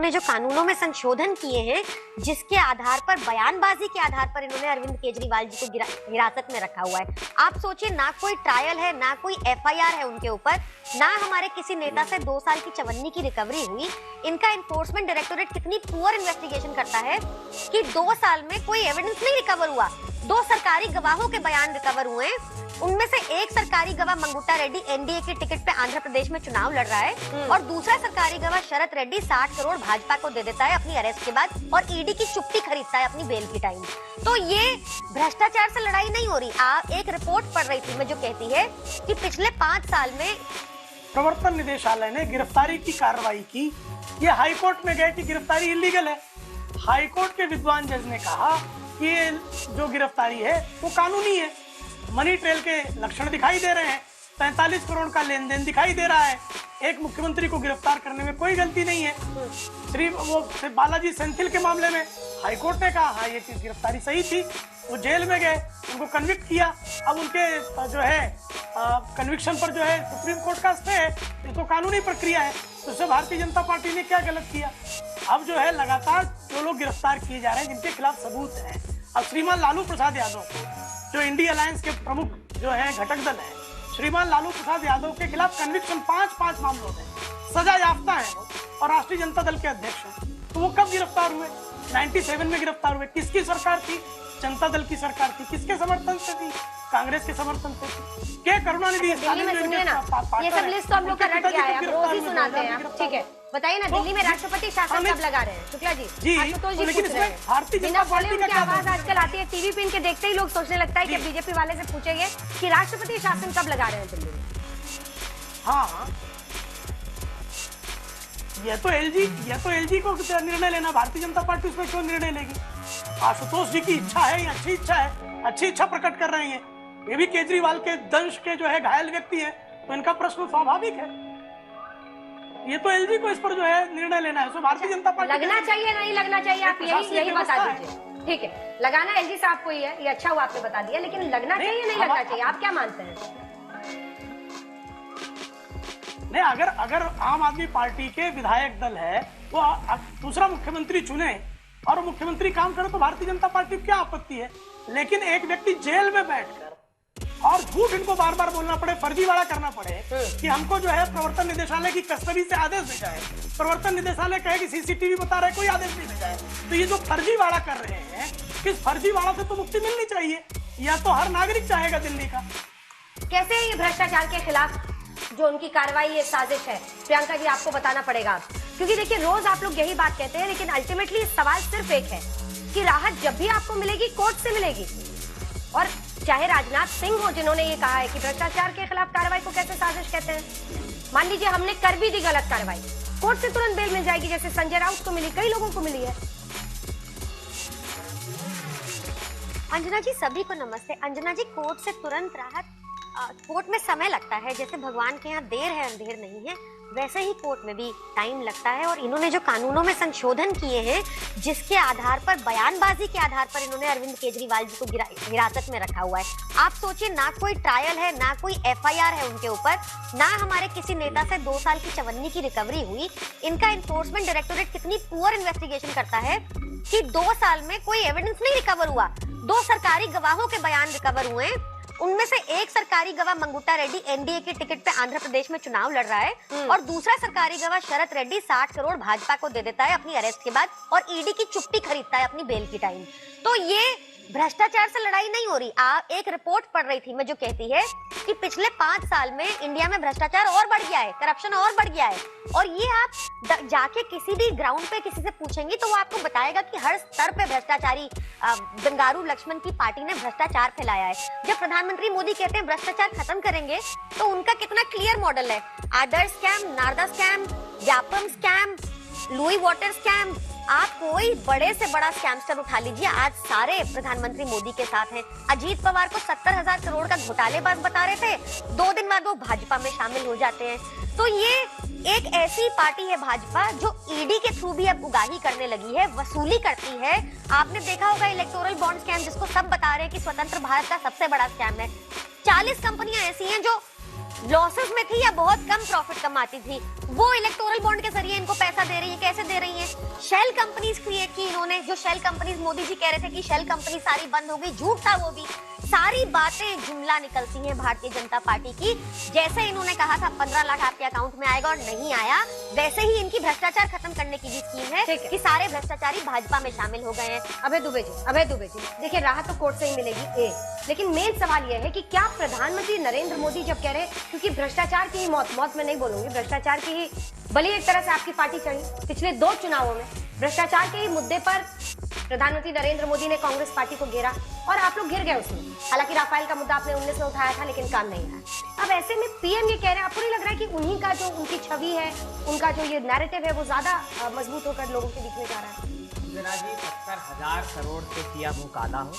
इन्होंने जो कानूनों में संशोधन किए हैं, जिसके आधार पर बयानबाजी के आधार पर इन्होंने अरविंद केजरीवाल जी को हिरासत में रखा हुआ है। आप सोचिए, ना कोई ट्रायल है, ना कोई एफआईआर है उनके ऊपर, ना हमारे किसी नेता से 2 साल की चवन्नी की रिकवरी हुई। इनका एनफोर्समेंट डायरेक्टोरेट कितनी पुअर इन्वेस्टिगेशन करता है कि 2 साल में कोई एविडेंस नहीं रिकवर हुआ। 2 सरकारी गवाहों के बयान रिकवर हुए, उनमें से एक सरकारी गवाह मंगुट्टा रेड्डी एनडीए के टिकट पे आंध्र प्रदेश में चुनाव लड़ रहा है और दूसरा सरकारी गवाह शरत रेड्डी 60 करोड़ भाजपा को दे देता है अपनी अरेस्ट के बाद और ईडी की चुप्पी खरीदता है अपनी बेल की टाइम। तो ये भ्रष्टाचार से लड़ाई नहीं हो रही। एक रिपोर्ट पढ़ रही थी मैं जो कहती है कि पिछले 5 साल में प्रवर्तन निदेशालय ने गिरफ्तारी की कार्रवाई की। ये हाईकोर्ट में गए कि गिरफ्तारी इलीगल है। हाईकोर्ट के विद्वान जज ने कहा कि ये जो गिरफ्तारी है वो कानूनी है। मनी ट्रेल के लक्षण दिखाई दे रहे हैं, 45 करोड़ का लेन देन दिखाई दे रहा है। एक मुख्यमंत्री को गिरफ्तार करने में कोई गलती नहीं है। बालाजी सेंथिल के मामले में हाईकोर्ट ने कहा हाँ ये गिरफ्तारी सही थी, वो जेल में गए, उनको कन्विक्ट किया। अब उनके जो है कन्विक्शन पर जो है सुप्रीम कोर्ट का स्टे है, ये तो कानूनी प्रक्रिया है। तो उससे भारतीय जनता पार्टी ने क्या गलत किया? अब जो है लगातार जो लोग गिरफ्तार किए जा रहे हैं जिनके खिलाफ सबूत है। अब श्रीमान लालू प्रसाद यादव जो इंडिया अलायंस के प्रमुख जो है घटक दल है, श्रीमान लालू प्रसाद यादव के खिलाफ कन्विक्शन 5 मामलों में सजा याफ्ता है और राष्ट्रीय जनता दल के अध्यक्ष हैं। तो वो कब गिरफ्तार हुए? 97 में गिरफ्तार हुए। किसकी सरकार थी? जनता दल की सरकार थी। किसके समर्थन से थी? कांग्रेस के समर्थन से थी। के करुणानिधि ये सब लिस्ट तो हम लोग का रट गया है, रोज ही सुनाते हैं। ठीक है, बताइए ना, दिल्ली में राष्ट्रपति शासन कब लगा रहे हैं? शुक्ला जी, आशुतोष जी पूछ रहे हैं। बिना बोले उनकी आवाज आजकल आती है टीवी पे, इनके देखते ही लोग सोचने लगता है कि बीजेपी वाले से पूछेंगे कि राष्ट्रपति शासन कब लगा रहे हैं दिल्ली में। हाँ, ये तो एलजी को निर्णय लेना, भारतीय जनता पार्टी उसमें क्यों निर्णय लेगी? आशुतोष जी की इच्छा है, ये अच्छी इच्छा है, अच्छी इच्छा प्रकट कर रहे हैं। ये भी केजरीवाल के दंश के जो है घायल व्यक्ति है, तो इनका प्रश्न स्वाभाविक है। ये तो एलजी को इस पर जो है निर्णय लेना है। तो भारतीय जनता पार्टी लगना चाहिए नहीं लगना चाहिए, आप यही बता दीजिए। ठीक है, लगाना एलजी साहब को ही है, ये अच्छा हुआ आपने बता दिया, लेकिन लगना चाहिए नहीं लगना चाहिए, आप क्या मानते हैं? नहीं, अगर आम आदमी पार्टी के विधायक दल है वो दूसरा मुख्यमंत्री चुने और मुख्यमंत्री काम करे तो भारतीय जनता पार्टी को क्या आपत्ति है? लेकिन एक व्यक्ति जेल में बैठकर और झूठ इनको बार बार बोलना पड़े, फर्जीवाड़ा करना पड़े कि हमको जो है प्रवर्तन निदेशालय की कस्टडी से आदेश भेजा है, प्रवर्तन निदेशालय कहे कि सीसीटीवी बता रहे कोई आदेश नहीं भेजा है। तो ये जो फर्जीवाड़ा कर रहे हैं, इस फर्जीवाड़ा से तो मुक्ति मिलनी चाहिए, या तो हर नागरिक चाहेगा दिल्ली का। कैसे ये भ्रष्टाचार के खिलाफ जो उनकी कार्रवाई ये साजिश है, प्रियंका जी आपको बताना पड़ेगा, क्योंकि देखिए रोज आप लोग यही बात कहते हैं, लेकिन अल्टीमेटली सवाल सिर्फ एक है कि राहत जब भी आपको मिलेगी कोर्ट से मिलेगी। और चाहे राजनाथ सिंह हो जिन्होंने ये कहा है कि भ्रष्टाचार के खिलाफ कार्रवाई को कैसे साजिश कहते हैं। मान लीजिए हमने कर भी दी गलत कार्रवाई, कोर्ट से तुरंत बेल मिल जाएगी, जैसे संजय राउत को मिली, कई लोगों को मिली है। अंजना जी सभी को नमस्ते। अंजना जी, कोर्ट से तुरंत राहत, कोर्ट में समय लगता है, जैसे भगवान के यहाँ देर है अंधेर नहीं है, वैसे ही कोर्ट में भी टाइम लगता है। और इन्होंने जो कानूनों में संशोधन किए हैं, जिसके आधार पर बयानबाजी के आधार पर इन्होंने अरविंद केजरीवाल जी को हिरासत में रखा हुआ है। आप सोचिए, ना कोई ट्रायल है, ना कोई एफआईआर है उनके ऊपर, ना हमारे किसी नेता से 2 साल की चवन्नी की रिकवरी हुई। इनका एनफोर्समेंट डायरेक्टोरेट कितनी पुअर इन्वेस्टिगेशन करता है कि 2 साल में कोई एविडेंस नहीं रिकवर हुआ। 2 सरकारी गवाहों के बयान रिकवर हुए, उनमें से एक सरकारी गवाह मंगुट्टा रेड्डी एनडीए के टिकट पे आंध्र प्रदेश में चुनाव लड़ रहा है और दूसरा सरकारी गवाह शरत रेड्डी 60 करोड़ भाजपा को दे देता है अपनी अरेस्ट के बाद और ईडी की चुप्पी खरीदता है अपनी बेल की टाइम। तो ये भ्रष्टाचार से लड़ाई नहीं हो रही। एक रिपोर्ट पढ़ रही थी मैं जो कहती है कि पिछले 5 साल में इंडिया में भ्रष्टाचार और बढ़ गया है, करप्शन और बढ़ गया है। और ये आप जाके किसी भी ग्राउंड पे किसी से पूछेंगी तो वो आपको बताएगा कि हर स्तर पे भ्रष्टाचारी बंगारू लक्ष्मण की पार्टी ने भ्रष्टाचार फैलाया है। जब प्रधानमंत्री मोदी कहते हैं भ्रष्टाचार खत्म करेंगे, तो उनका कितना क्लियर मॉडल है। Adarsh scam, Narada scam, Vyapam scam, लुई वाटर स्कैम, आप कोई बड़े से बड़ा स्कैमस्टर उठा लीजिए, आज सारे प्रधानमंत्री मोदी के साथ हैं। अजीत पवार को 70,000 करोड़ का घोटालेबाज बता रहे थे, 2 दिन बाद वो भाजपा में शामिल हो जाते हैं। तो ये एक ऐसी पार्टी है भाजपा जो ईडी के थ्रू भी अब उगाही करने लगी है, वसूली करती है। आपने देखा होगा इलेक्टोरल बॉन्ड स्कैम, जिसको सब बता रहे हैं कि स्वतंत्र भारत का सबसे बड़ा स्कैम है। 40 कंपनियां ऐसी हैं जो लॉसेस में थी या बहुत कम प्रॉफिट कमाती थी, वो इलेक्टोरल बॉन्ड के जरिए इनको पैसा दे रही है। कैसे दे रही है? शेल कंपनीज क्रिएट की इन्होंने, जो शेल कंपनीज मोदी जी कह रहे थे कि शेल कंपनी सारी बंद हो गई, झूठ था वो भी। सारी बातें जुमला निकलती हैं भारतीय जनता पार्टी की। जैसे इन्होंने कहा था 15 लाख आपके अकाउंट में आएगा और नहीं आया, वैसे ही इनकी भ्रष्टाचार खत्म करने की भी स्कीम है कि सारे भ्रष्टाचारी भाजपा में शामिल हो गए हैं। अभय दुबे जी देखिए, राहत तो कोर्ट से ही मिलेगी लेकिन मेन सवाल यह है कि क्या प्रधानमंत्री नरेंद्र मोदी जब कह रहे, क्योंकि भ्रष्टाचार की ही मौत में नहीं बोलूंगी, भ्रष्टाचार की ही बलि एक तरह से आपकी पार्टी चढ़ी पिछले 2 चुनावों में। भ्रष्टाचार के ही मुद्दे पर प्रधानमंत्री नरेंद्र मोदी ने कांग्रेस पार्टी को घेरा और आप लोग घिर गए उसमें। हालांकि राफेल का मुद्दा आपने 19 में उठाया था लेकिन काम नहीं आया। अब ऐसे में पीएम ये कह रहे हैं, आपको नहीं लग रहा है कि उन्हीं का जो उनकी छवि है, उनका जो ये नैरेटिव है वो ज्यादा मजबूत होकर लोगों के बीच में जा रहा है? जी 70,000 करोड़ से किया मुंह काला हो,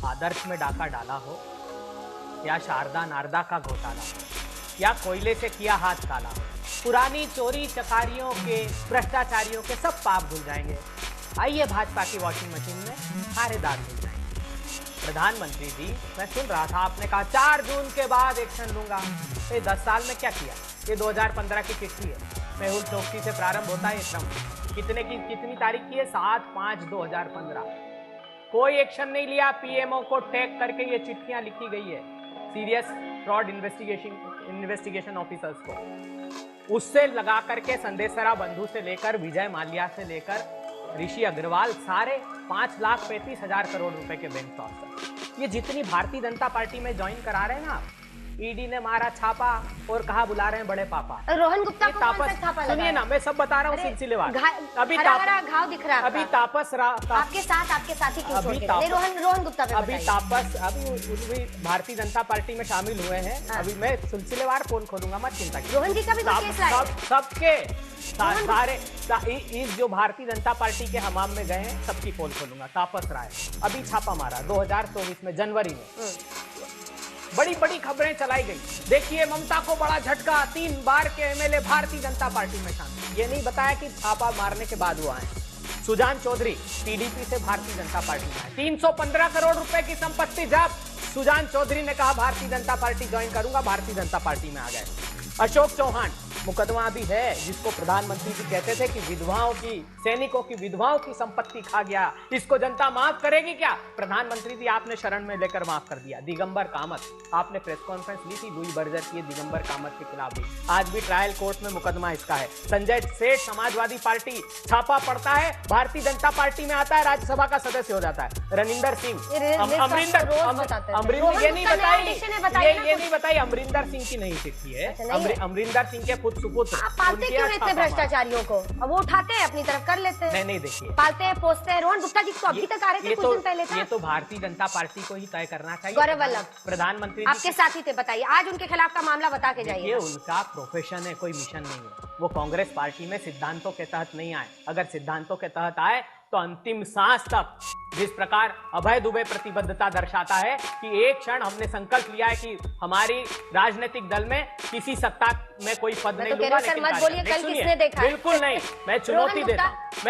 आदर्श में डाका डाला हो, या शारदा नारदा का घोटाला हो, या कोयले से किया हाथ काला हो, पुरानी चोरी चकारियों के, भ्रष्टाचारियों के सब पाप धुल जाएंगे। आइए भाजपा की वॉशिंग मशीन में सारे दाग धुल जाएंगे। प्रधानमंत्री जी, मैं सुन रहा था आपने कहा 4 जून के बाद एक्शन लूंगा। ये 10 साल में क्या किया? ये 2015 की चिट्ठी है, मेहुल चोकसी से प्रारंभ होता है ये क्रम। कितनी तारीख की है? 7/5/2015। कोई एक्शन नहीं लिया। पीएमओ को टैग करके ये चिट्ठियां लिखी गई है सीरियस फ्रॉड इन्वेस्टिगेशन ऑफिसर्स को। उससे लगा करके संदेशरा बंधु से लेकर विजय माल्या से लेकर ऋषि अग्रवाल, सारे 5,35,000 करोड़ रुपए के बैंक ट्रांसफर। ये जितनी भारतीय जनता पार्टी में ज्वाइन करा रहे हैं ना, ईडी ने मारा छापा और कहा बुला रहे हैं बड़े पापा। रोहन गुप्ता को कौन सा छापा लगा? सुनिए ना, मैं सब बता रहा हूँ सिलसिलेवार। अभी घाव दिख रहा है अभी तापस आपके साथी क्यों छोड़ के? नहीं, रोहन गुप्ता पे अभी तापस अभी भारतीय जनता पार्टी में शामिल हुए हैं। अभी मैं सिलसिलेवार फोन खोलूंगा, मत चिंता कीजिए। रोहन जी का भी कोई केस लाया? सबके सारे इस जो भारतीय जनता पार्टी के हमाम में गए हैं सबकी पोल खोलूंगा। तापस राय अभी छापा मारा 2024 में जनवरी में। बड़ी बड़ी खबरें चलाई गई। देखिए, ममता को बड़ा झटका, 3 बार के एमएलए भारतीय जनता पार्टी में शामिल। ये नहीं बताया कि छापा मारने के बाद वो आए। सुजान चौधरी टीडीपी से भारतीय जनता पार्टी में आए। 315 करोड़ रुपए की संपत्ति जब्त। सुजान चौधरी ने कहा भारतीय जनता पार्टी ज्वाइन करूंगा, भारतीय जनता पार्टी में आ गए। अशोक चौहान, मुकदमा भी है जिसको प्रधानमंत्री जी कहते थे कि विधवाओं की, सैनिकों की विधवाओं की संपत्ति खा गया, इसको जनता माफ करेगी क्या? प्रधानमंत्री जी आपने शरण में लेकर माफ कर दिया। दिगंबर कामत, आपने प्रेस कॉन्फ्रेंस ली थी लुई बर्जर की, दिगंबर कामत के खिलाफ भी आज भी ट्रायल कोर्ट में मुकदमा इसका है। संजय सेठ, समाजवादी पार्टी, छापा पड़ता है, भारतीय जनता पार्टी में आता है, राज्यसभा का सदस्य हो जाता है। रनिंदर सिंह, अमरिंदर, ये नहीं बताई अमरिंदर सिंह की नहीं चिट्ठी है, अमरिंदर सिंह के सुपुत्र। आप पालते क्यों रहते भ्रष्टाचारियों को? अब वो उठाते हैं अपनी तरफ कर लेते हैं। नहीं देखिए, पालते हैं, पोसते हैं। रोहन गुप्ता जी को अभी तक आ रहे थे कुछ दिन पहले। ये तो भारतीय जनता पार्टी को ही तय करना चाहिए। गौरव वल्लभ प्रधानमंत्री आपके साथी थे, बताइए आज उनके खिलाफ का मामला बता के जाइए। उनका प्रोफेशन है, कोई मिशन नहीं है। वो कांग्रेस पार्टी में सिद्धांतों के तहत नहीं आए। अगर सिद्धांतों के तहत आए तो अंतिम सांस तक, जिस प्रकार अभय दुबे प्रतिबद्धता दर्शाता है कि एक क्षण हमने संकल्प लिया है कि हमारी राजनीतिक दल में किसी सत्ता में कोई पद नहीं लूंगा, लेकिन मत बोलिए कल किसने देखा? बिल्कुल नहीं, मैं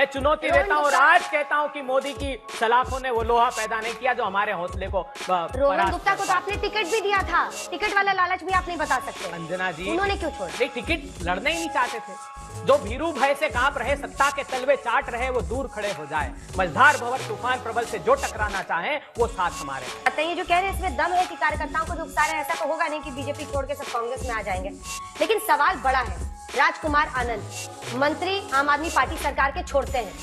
चुनौती देता हूं और आज कहता हूं कि मोदी की सलाखों ने वो लोहा पैदा नहीं किया जो हमारे हौसले को। रोहन गुप्ता को तो आपने टिकट भी दिया था, टिकट वाला लालच भी आप नहीं बता सकते। अंजना जी, उन्होंने क्यों छोड़ा? टिकट लड़ना ही नहीं चाहते थे। जो भीरू भय से कांप रहे, सत्ता के तलवे चाट रहे, वो दूर खड़े हो जाए। मझधार भंवर तूफान प्रबल से जो टकराना चाहे वो साथ हमारे। ये जो कह रहे हैं इसमें दम है कि कार्यकर्ताओं को जो उकसा रहे हैं, ऐसा तो होगा नहीं कि बीजेपी छोड़ के सब कांग्रेस में आ जाएंगे। लेकिन सवाल बड़ा है। राजकुमार आनंद मंत्री आम आदमी पार्टी सरकार के छोड़ते हैं,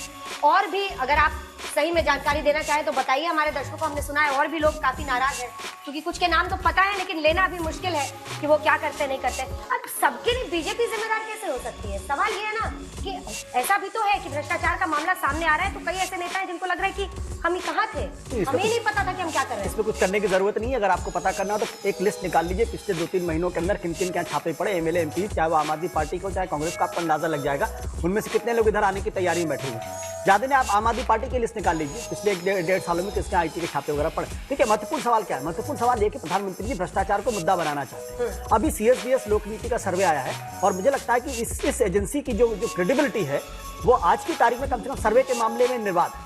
और भी अगर आप सही में जानकारी देना चाहे तो बताइए हमारे दर्शकों को। हमने सुना है और भी लोग काफी नाराज हैं क्योंकि कुछ के नाम तो पता है लेकिन लेना भी मुश्किल है कि वो क्या करते नहीं करते। अब सबके लिए बीजेपी जिम्मेदार कैसे हो सकती है? सवाल ये है ना कि ऐसा भी तो है कि भ्रष्टाचार का मामला सामने आ रहा है तो कई ऐसे नेता हैं जिनको लग रहा है कि हम ही कहाँ थे, हमें नहीं पता था कि हम क्या कर रहे हैं। इसमें कुछ करने की जरूरत नहीं है। अगर आपको पता करना हो तो एक लिस्ट निकाल लीजिए पिछले 2-3 महीनों के अंदर किन किन क्या छापे पड़े, एमएलए एमपी, चाहे वो आम आदमी पार्टी को चाहे कांग्रेस का, आपको अंदाजा लग जाएगा उनमें से कितने लोग इधर आने की तैयारी में बैठे हुए। ज्यादा नहीं, आप आम आदमी पार्टी की लिस्ट निकाल लीजिए पिछले 1-1.5 सालों में किसके आईटी के छापे वगैरह पड़े। ठीक है, महत्वपूर्ण सवाल क्या है? महत्वपूर्ण सवाल ये कि प्रधानमंत्री जी भ्रष्टाचार को मुद्दा बनाना चाहते हैं। अभी सीएसबीएस लोक नीति का सर्वे आया है और मुझे लगता है कि इस एजेंसी की जो क्रेडिबिलिटी है वो आज की तारीख में कम से कम सर्वे के मामले में निर्वात है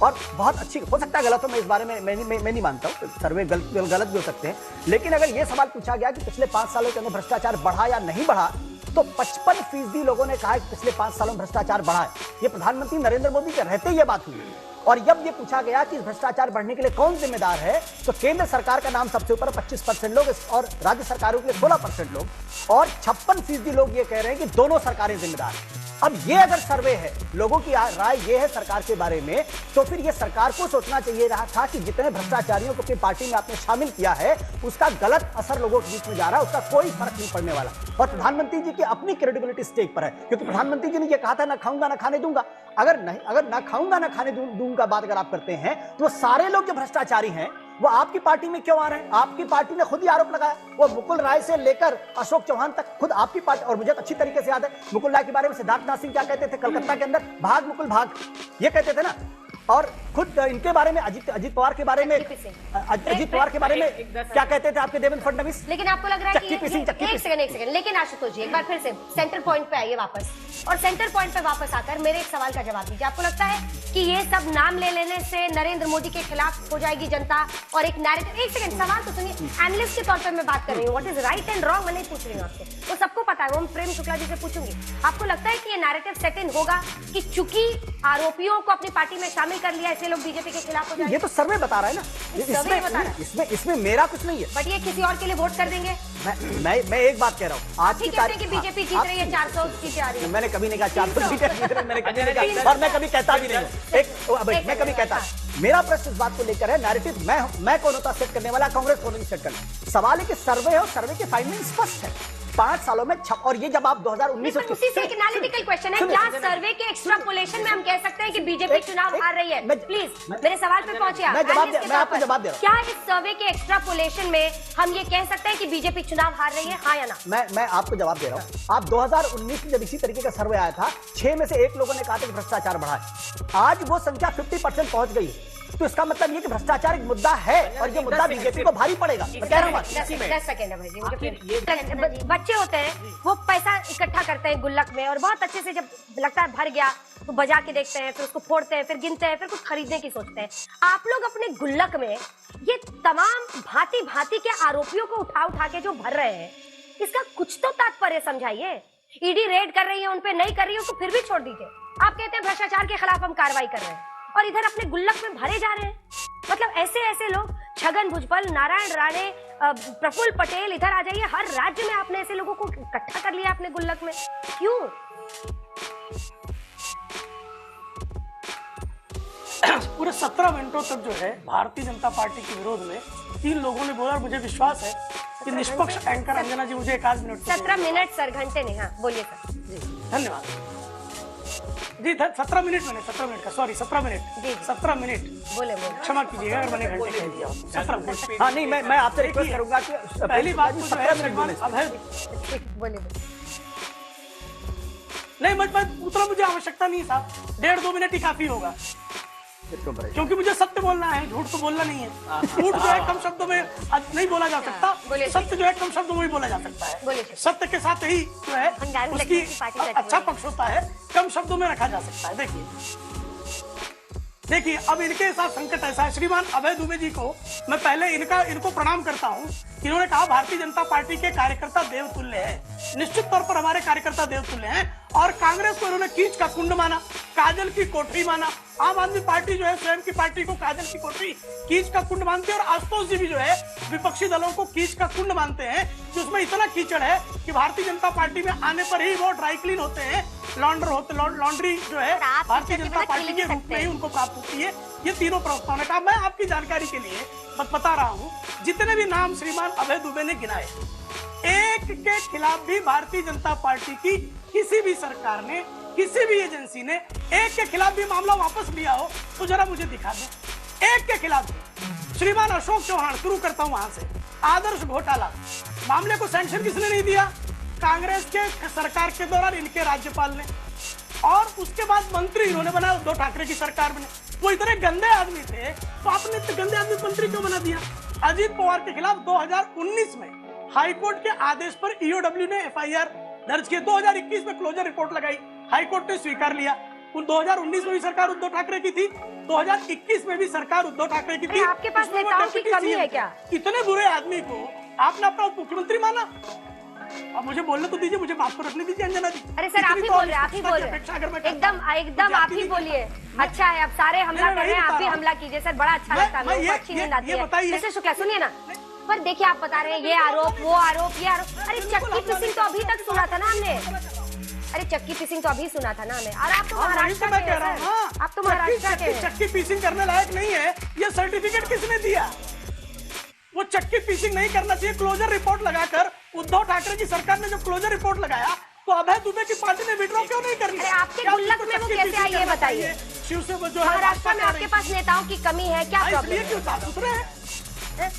और बहुत अच्छी। हो सकता है गलत हो, मैं इस बारे में मैं नहीं मानता हूँ, सर्वे गलत भी हो सकते हैं। लेकिन अगर ये सवाल पूछा गया कि पिछले 5 सालों के अंदर भ्रष्टाचार बढ़ा या नहीं बढ़ा, तो 55% लोगों ने कहा कि पिछले 5 सालों में भ्रष्टाचार बढ़ा है। ये प्रधानमंत्री नरेंद्र मोदी के रहते ये बात हुई। और जब ये पूछा गया कि इस भ्रष्टाचार बढ़ने के लिए कौन जिम्मेदार है, तो केंद्र सरकार का नाम सबसे ऊपर 25% लोग और राज्य सरकारों के लिए 16% लोग, और 56% लोग ये कह रहे हैं कि दोनों सरकारें जिम्मेदार हैं। अब ये अगर सर्वे है, लोगों की राय ये है सरकार के बारे में, तो फिर ये सरकार को सोचना चाहिए रहा था कि जितने भ्रष्टाचारियों को अपनी पार्टी में आपने शामिल किया है, उसका गलत असर लोगों के बीच में जा रहा है, उसका कोई फर्क नहीं पड़ने वाला। और प्रधानमंत्री जी की अपनी क्रेडिबिलिटी स्टेक पर है, क्योंकि प्रधानमंत्री जी ने ये कहा था ना खाऊंगा ना खाने दूंगा। अगर ना खाऊंगा ना खाने दूंगा बात अगर आप करते हैं, तो वो सारे लोग जो भ्रष्टाचारी हैं वो आपकी पार्टी में क्यों आ रहे हैं? आपकी पार्टी ने खुद ही आरोप लगाया, वो मुकुल राय से लेकर अशोक चौहान तक खुद आपकी पार्टी। और मुझे तो अच्छी तरीके से याद है मुकुल राय के बारे में सिद्धार्थनाथ सिंह क्या कहते थे कलकत्ता के अंदर, भाग मुकुल भाग, ये कहते थे ना। और खुद इनके बारे में अजित पवार के बारे में क्या कहते थे आपके देवेंद्र फडणवीस। लेकिन आपको लग रहा है कि एक सेकंड, लेकिन आशुतोष जी एक बार फिर से सेंटर पॉइंट पे आइए वापस, और सेंटर पॉइंट पे वापस आकर मेरे एक सवाल का जवाब दीजिए। आपको लगता है कि ये सब नाम ले लेने से नरेंद्र मोदी के खिलाफ हो जाएगी जनता और एक नैरेटिव? एक सेकंड, सवाल तो सुनिए, एनालिस्ट के तौर पर मैं बात कर रही हूँ, what is right and wrong मैं नहीं पूछ रही हूँ आपसे, वो सबको पता है, वो प्रेम शुक्ला जी से पूछूंगी। आपको लगता है कि ये नैरेटिव सेट इन होगा कि चूंकि आरोपियों को अपनी पार्टी में शामिल कर लिया इसलिए लोग बीजेपी के खिलाफ हो जाएंगे? ये तो सर्वे बता रहा है ना, इसमें मेरा कुछ नहीं है। बट ये किसी और के लिए वोट कर देंगे? मैं एक बात कह रहा हूँ, आज की तारीख की बीजेपी जीत रही है, 400 सीटें आ रही है। मैंने कभी नहीं कहा 400 सीटें जीत रही, मैंने कभी नहीं कहा, और मैं कभी कहता भी नहीं हूँ। मैं कभी कहता, मेरा प्रश्न इस बात को लेकर है, नैरेटिव मैं कौन होता सेट करने वाला, कांग्रेस कौन नहीं सेट करना। सवाल है कि सर्वे है और सर्वे के फाइंडिंग स्पष्ट है, 5 सालों में और ये जब आप 2019 उसी से एक एनालिटिकल क्वेश्चन है, क्या सर्वे के एक्सट्रापोलेशन में हम कह सकते हैं कि बीजेपी चुनाव हार रही है? प्लीज मेरे सवाल पे पहुंचे आप। मैं आपको जवाब दे रहा हूं। क्या इस सर्वे के एक्सट्रापोलेशन में हम ये कह सकते हैं कि बीजेपी चुनाव हार रही है, हाँ या ना? मैं आपको जवाब दे रहा हूं। आप 2019 में जब इसी तरीके का सर्वे आया था, 6 में से 1 लोगों ने कहा था कि भ्रष्टाचार बढ़ा है, आज वो संख्या 50% पहुंच गई है। तो इसका मतलब ये कि भ्रष्टाचार एक मुद्दा है और ये मुद्दा बीजेपी को भारी पड़ेगा। मैं कह रहा हूं 10 सेकंड है भाई जी, मुझे बच्चे होते हैं वो पैसा इकट्ठा करते हैं गुल्लक में, और बहुत अच्छे से जब लगता है भर गया तो बजा के देखते हैं, फिर उसको फोड़ते हैं, फिर गिनते हैं, फिर कुछ खरीदने की सोचते हैं। आप लोग अपने गुल्लक में ये तमाम भांति भांति के आरोपियों को उठा के जो भर रहे हैं, इसका कुछ तो तात्पर्य समझाइए। ईडी रेड कर रही है, उन पे नहीं कर रही है, उसको फिर भी छोड़ दीजिए। आप कहते हैं भ्रष्टाचार के खिलाफ हम कार्रवाई कर रहे हैं और इधर अपने गुल्लक में भरे जा रहे हैं। मतलब ऐसे लोग, छगन भुजबल, नारायण राणे, प्रफुल्ल पटेल, इधर आ जाइए, हर राज्य में आपने ऐसे लोगों को इकट्ठा कर लिया अपने गुल्लक में, क्यों? पूरे 17 मिनटों तक जो है भारतीय जनता पार्टी के विरोध में 3 लोगों ने बोला, और मुझे विश्वास है कि निष्पक्ष एंकर अंजना जी मुझे 1 मिनट 17 मिनट सर, घंटे नहीं। हाँ बोलिए सर। जी धन्यवाद जी। 17 मिनट मैंने 17 मिनट का, सॉरी 17 मिनट जी 17 मिनट बोले क्षमा कीजिएगा अगर मैंने घंटे कह दिया। 17 मिनट। हाँ नहीं, मैं आपसे रिक्वेस्ट करूंगा कि पहली बात तो 17 मिनट बोले। बोले नहीं, उतना मुझे आवश्यकता नहीं साहब, 1.5-2 मिनट ही काफी होगा, क्योंकि मुझे सत्य बोलना है, झूठ तो बोलना नहीं है। झूठ जो है कम शब्दों में नहीं बोला जा सकता, सत्य जो है कम शब्दों में ही बोला जा सकता है। सत्य के साथ ही जो है उसकी अच्छा पक्ष होता है, कम शब्दों में रखा जा सकता है। देखिए अब इनके साथ संकट ऐसा है, श्रीमान अभय दुबे जी को मैं पहले इनको प्रणाम करता हूं। इन्होंने कहा भारतीय जनता पार्टी के कार्यकर्ता देवतुल्य है, निश्चित तौर पर हमारे कार्यकर्ता देवतुल्य हैं, और कांग्रेस को इन्होंने कीच का कुंड माना, काजल की कोठरी माना। आम आदमी पार्टी जो है स्वयं की पार्टी को काजल की कोठरी, कीच का कुंड मानते हैं, और आशुतोष जी भी जो है विपक्षी दलों को कीच का कुंड मानते हैं, कि उसमें इतना कीचड़ है कि भारतीय जनता पार्टी में आने पर ही वो ड्राई क्लीन होते हैं, लॉन्ड्री जो है भारतीय जनता पार्टी के रूप में ही उनको प्राप्त होती है। ये तीनों प्रवक्ताओं ने कहा। मैं आपकी जानकारी के लिए बता रहा हूँ, जितने भी नाम श्रीमान अभय दुबे ने गिनाए, एक के खिलाफ भी भारतीय जनता पार्टी की किसी भी सरकार ने, किसी भी एजेंसी ने एक के खिलाफ भी मामला वापस लिया हो तो जरा मुझे दिखा दो। एक के खिलाफ भी। श्रीमान अशोक चौहान, शुरू करता हूं वहां से, आदर्श घोटाला मामले को सैंक्शन किसने नहीं दिया? कांग्रेस के सरकार के दौरान इनके राज्यपाल ने, और उसके बाद मंत्री इन्होंने बना, उद्धव ठाकरे की सरकार में। वो इतने गंदे आदमी थे तो आपने इतने गंदे आदमी मंत्री क्यों बना दिया? अजीत पवार के खिलाफ 2019 में हाईकोर्ट के आदेश पर ईओडब्ल्यू ने एफआईआर दर्ज किया, 2021 में क्लोजर रिपोर्ट लगाई, हाईकोर्ट ने स्वीकार लिया। 2019 में भी सरकार उद्धव ठाकरे की थी, 2021 में भी सरकार उद्धव ठाकरे की थी। आपके पास नेताओं की कमी है क्या? इतने बुरे आदमी को आपने अपना मुख्यमंत्री माना? अब मुझे बोलने तो दीजिए, मुझे बात तो रखने दीजिए अंजना जी। अरे सर, आप ही बोल रहे हैं, आप ही बोल रहे हैं, एकदम आप ही बोलिए। अच्छा है, अब सारे हमला कर रहे हैं, आप भी हमला कीजिए सर, बड़ा अच्छा लगता है, लोगों को अच्छी नींद आती है। मिस्टर शुक्ला सुनिए ना, पर देखिए आप बता रहे हैं ये आरोप वो आरोप ये आरोप, अरे चक्की पिसिंग तो अभी तक सुना था ना हमने, अरे चक्की पीसिंग तो अभी सुना था ना हमें। और आप तो महाराष्ट्र के हैं, आप तो महाराष्ट्र के हैं। चक्की पीसिंग करने लायक नहीं है, ये सर्टिफिकेट किसने दिया? वो चक्की पीसिंग नहीं करना चाहिए। क्लोजर रिपोर्ट लगाकर उद्धव ठाकरे की सरकार ने जब क्लोजर रिपोर्ट लगाया तो अभय दुबे की पार्टी ने विड्रॉ क्यों नहीं कर लिया? आपके गुल्लक में वो कैसे आई ये बताइए। शिव से जो महाराष्ट्र में आपके पास नेताओं की कमी है क्या? इसलिए क्यों साफ सुथरे है?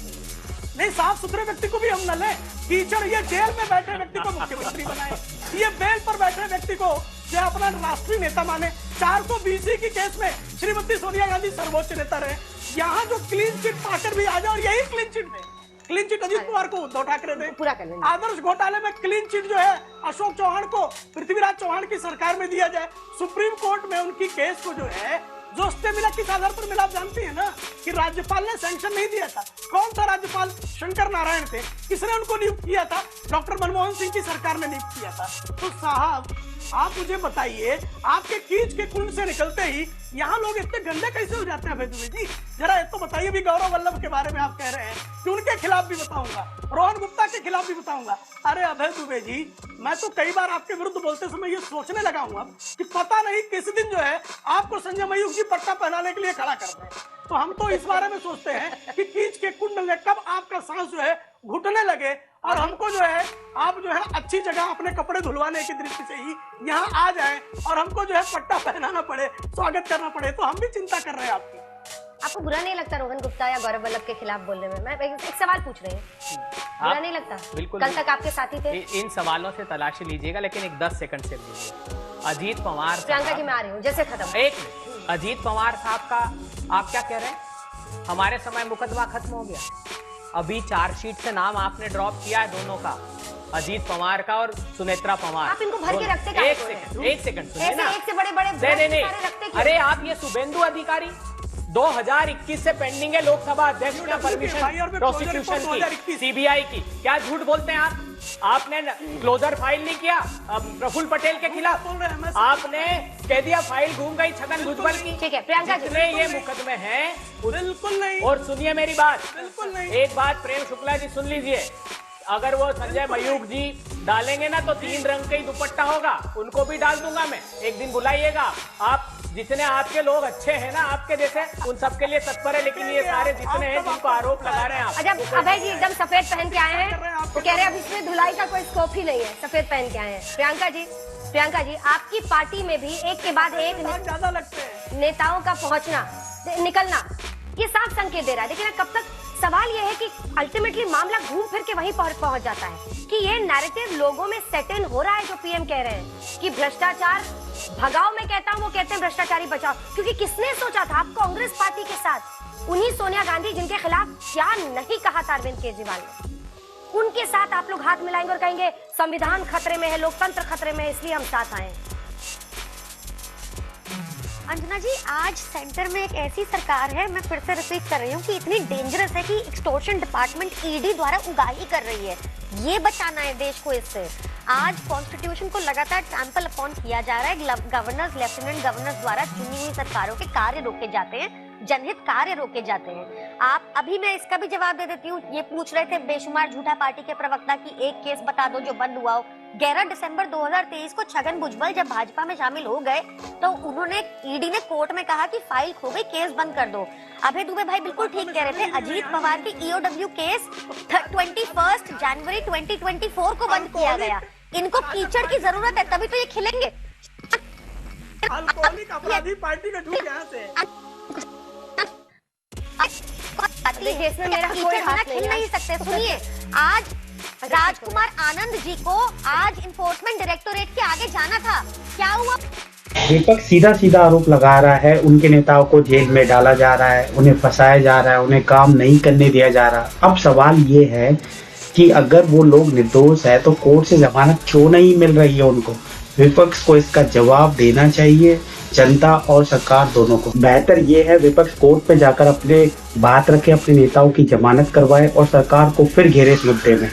नहीं, साफ सुथरे व्यक्ति को भी हम न लें। कीचड़ ये जेल में बैठे व्यक्ति को मुख्यमंत्री बनाए, ये बेल पर बैठे व्यक्ति को जो अपना राष्ट्रीय नेता माने। 420 की केस में श्रीमती सोनिया गांधी सर्वोच्च नेता रहे। यहाँ जो क्लीन चिट पाकर भी आ जाए, और यही क्लीन चिट में क्लीन चिट अजीत कुमार को उद्धव ठाकरे ने पूरा कर लेंगे। आदर्श घोटाले में क्लीन चिट जो है अशोक चौहान को पृथ्वीराज चौहान की सरकार में दिया जाए। सुप्रीम कोर्ट में उनकी केस को जो है जो स्टे मिला, किस आधार पर मिला आप जानती है ना, कि राज्यपाल ने सैंक्शन नहीं दिया था। कौन सा राज्यपाल? शंकर नारायण थे। किसने उनको नियुक्त किया था? डॉक्टर मनमोहन सिंह की सरकार ने नियुक्त किया था। तो साहब आप मुझे बताइए, आपके कीच के कुंड से निकलते ही यहाँ लोग इतने गंदे कैसे हो जाते हैं? अभय दुबे जी जरा ये तो बताइए भी। गौरव वल्लभ के बारे में आप कह रहे हैं कि उनके खिलाफ भी बताऊंगा, रोहन गुप्ता के खिलाफ भी बताऊंगा। अरे अभय दुबे जी, मैं तो कई बार आपके विरुद्ध बोलते समय ये सोचने लगा हूँ अब कि पता नहीं किस दिन जो है आपको संजय मयूख जी पट्टा पहनाने के लिए खड़ा करते हैं। तो हम तो इस बारे में सोचते हैं कि कीच के कुंड में कब आपका सांस जो है घुटने लगे और हमको जो है आप जो है अच्छी जगह अपने कपड़े धुलवाने की दृष्टि से ही यहाँ आ जाए और हमको जो है पट्टा पहनाना पड़े, स्वागत करना पड़े, तो हम भी चिंता कर रहे हैं आपकी। आपको बुरा नहीं लगता रोहन गुप्ता या गौरव वल्लभ के खिलाफ बोलने में? मैं एक सवाल पूछ रही हूँ, बुरा नहीं लगता? बिल्कुल। कल तक आपके साथी थे। इन सवालों से तलाशी लीजिएगा, लेकिन एक 10 सेकंड से लीजिए। अजीत पवार, प्रियंका जी मैं आ रही हूँ, जैसे खत्म। एक अजीत पवार साहब का आप क्या कह रहे हैं? हमारे समय मुकदमा खत्म हो गया। अभी चार्जशीट से नाम आपने ड्रॉप किया है दोनों का, अजीत पवार का और सुनेत्रा पवार। आप इनको भर के रखते क्या? एक सेकंड सुनिए ना। एक से बड़े नहीं। अरे आप ये शुभेंदु अधिकारी 2021 से पेंडिंग है लोकसभा अध्यक्ष का परमिशन प्रोसिक्यूशन की, सीबीआई की। क्या झूठ बोलते हैं आप? आपने क्लोजर फाइल नहीं किया प्रफुल्ल पटेल के खिलाफ, आपने कह दिया फाइल घूम गई छगन भुजबल की। ठीक है प्रियंका जी, जितने ये मुकदमे हैं बिल्कुल नहीं। और सुनिए मेरी बात, बिल्कुल नहीं। एक बात प्रेम शुक्ला जी सुन लीजिए, अगर वो संजय मयूख जी डालेंगे ना तो 3 रंग का ही दुपट्टा होगा, उनको भी डाल दूंगा मैं। एक दिन बुलाइएगा। आप जितने आपके लोग अच्छे हैं ना आपके जैसे, उन सबके लिए तत्पर है, लेकिन ये सारे जितने हैं जिनको आरोप लगा रहे हैं आप। अच्छा अभय जी एकदम सफेद पहन के आए हैं तो कह रहे हैं अब इसमें धुलाई का कोई स्कोप ही नहीं है, सफेद पहन के आए हैं। प्रियंका जी आपकी पार्टी में भी एक के बाद एक ज्यादा लगते हैं नेताओं का पहुंचना निकलना ये साफ संकेत दे रहा है। लेकिन कब तक? सवाल ये है कि अल्टीमेटली मामला घूम फिर के वहीं पहुंच जाता है कि ये नैरेटिव लोगों में सेट इन हो रहा है जो पीएम कह रहे हैं कि भ्रष्टाचार भगाओ। मैं कहता हूं वो कहते हैं भ्रष्टाचारी बचाओ, क्योंकि किसने सोचा था आप कांग्रेस पार्टी के साथ उन्हीं सोनिया गांधी जिनके खिलाफ क्या नहीं कहा था अरविंद केजरीवाल ने, उनके साथ आप लोग हाथ मिलाएंगे और कहेंगे संविधान खतरे में है, लोकतंत्र खतरे में है, इसलिए हम साथ आए। अंजना जी आज सेंटर में एक ऐसी सरकार है, मैं फिर से रिपीट कर रही हूँ कि इतनी डेंजरस है कि एक्सटॉर्शन डिपार्टमेंट ईडी द्वारा उगाही कर रही है। ये बचाना है देश को इससे। आज कॉन्स्टिट्यूशन को लगातार ट्रैम्पल अपॉन किया जा रहा है। गवर्नर्स, लेफ्टिनेंट गवर्नर्स द्वारा चुनी हुई सरकारों के कार्य रोके जाते हैं, जनहित कार्य रोके जाते हैं। आप अभी मैं इसका भी जवाब दे देती हूँ। ये पूछ रहे थे बेशुमार झूठा पार्टी के प्रवक्ता की एक केस बता दो जो बंद हुआ हो। 11 दिसंबर 2023 को छगन भुजबल जब भाजपा में शामिल हो गए तो उन्होंने ईडी ने कोर्ट में कहा कि फाइल खो गई, केस बंद कर दो। अभय दुबे भाई बिल्कुल ठीक कह रहे थे। अजीत पवार की ईओडब्ल्यू केस 21 जनवरी 2024 को बंद किया गया। इनको कीचड़ की जरूरत है तभी तो ये खिलेंगे। अल्कोहलिक अपराधी पार्टी का झूठ यहाँ से खिल नहीं सकते। सुनिए आज राजकुमार आनंद जी को आज इन्फोर्समेंट डायरेक्टोरेट के आगे जाना था, क्या हुआ? विपक्ष सीधा सीधा आरोप लगा रहा है, उनके नेताओं को जेल में डाला जा रहा है, उन्हें फंसाया जा रहा है, उन्हें काम नहीं करने दिया जा रहा। अब सवाल ये है कि अगर वो लोग निर्दोष है तो कोर्ट से जमानत क्यों नहीं मिल रही है उनको? विपक्ष को इसका जवाब देना चाहिए, जनता और सरकार दोनों को। बेहतर ये है विपक्ष कोर्ट पे जाकर अपने बात रखे, अपने नेताओं की जमानत करवाए और सरकार को फिर घेरे इस मुद्दे में।